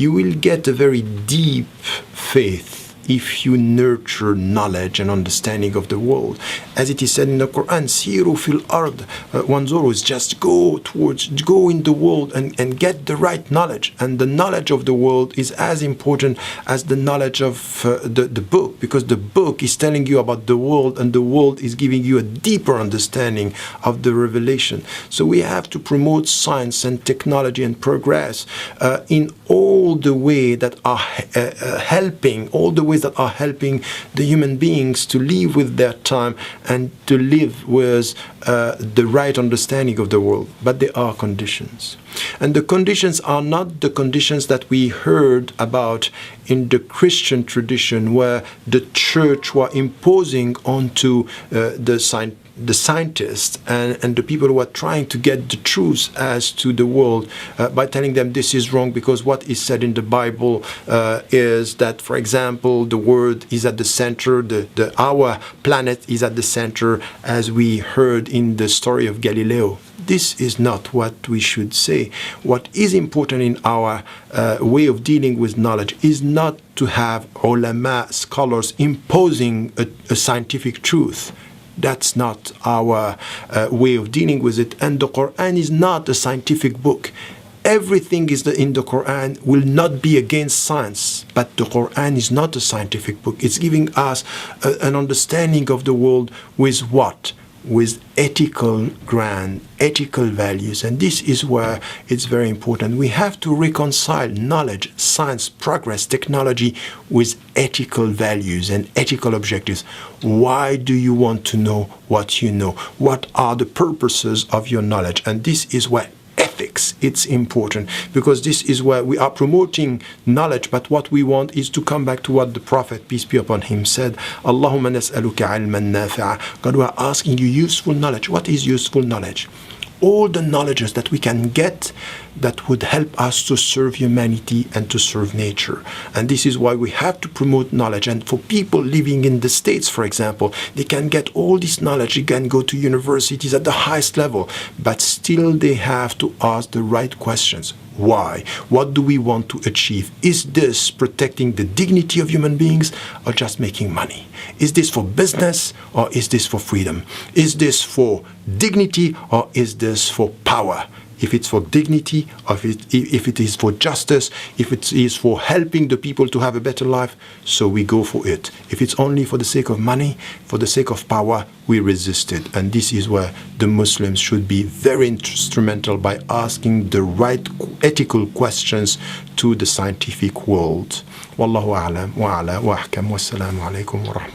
You will get a very deep faith if you nurture knowledge and understanding of the world. As it is said in the Quran, Siru fil ard, wanzuru is just go in the world and get the right knowledge. And the knowledge of the world is as important as the knowledge of the book, because the book is telling you about the world, and the world is giving you a deeper understanding of the revelation. So we have to promote science and technology and progress in all the way that are helping the human beings to live with their time and to live with the right understanding of the world. But there are conditions. And the conditions are not the conditions that we heard about in the Christian tradition, where the church were imposing onto the scientists and the people who are trying to get the truth as to the world by telling them this is wrong, because what is said in the Bible is that, for example, the world is at the center, our planet is at the center, as we heard in the story of Galileo. This is not what we should say. What is important in our way of dealing with knowledge is not to have ulama, scholars, imposing a scientific truth. That's not our way of dealing with it. And the Quran is not a scientific book. Everything in the Quran will not be against science, but the Quran is not a scientific book. It's giving us an understanding of the world with what? With ethical values. And this is where it's very important. We have to reconcile knowledge, science, progress, technology with ethical values and ethical objectives. Why do you want to know what you know? What are the purposes of your knowledge? And this is where ethics, it's important, because this is where we are promoting knowledge, but what we want is to come back to what the Prophet, peace be upon him, said, Allahumma nas'aluka ilman nafi'a. God, we are asking you useful knowledge. What is useful knowledge? All the knowledges that we can get that would help us to serve humanity and to serve nature. And this is why we have to promote knowledge. And for people living in the States, for example, they can get all this knowledge, they can go to universities at the highest level, but still they have to ask the right questions. Why? What do we want to achieve? Is this protecting the dignity of human beings, or just making money? Is this for business, or is this for freedom? Is this for dignity, or is this for power? If it's for dignity, or if it is for justice, if it is for helping the people to have a better life, so we go for it. If it's only for the sake of money, for the sake of power, we resist it. And this is where the Muslims should be very instrumental, by asking the right ethical questions to the scientific world. Wallahu a'lam wa ala wa ahkam. Wassalamu alaikum wa rahmatullahi.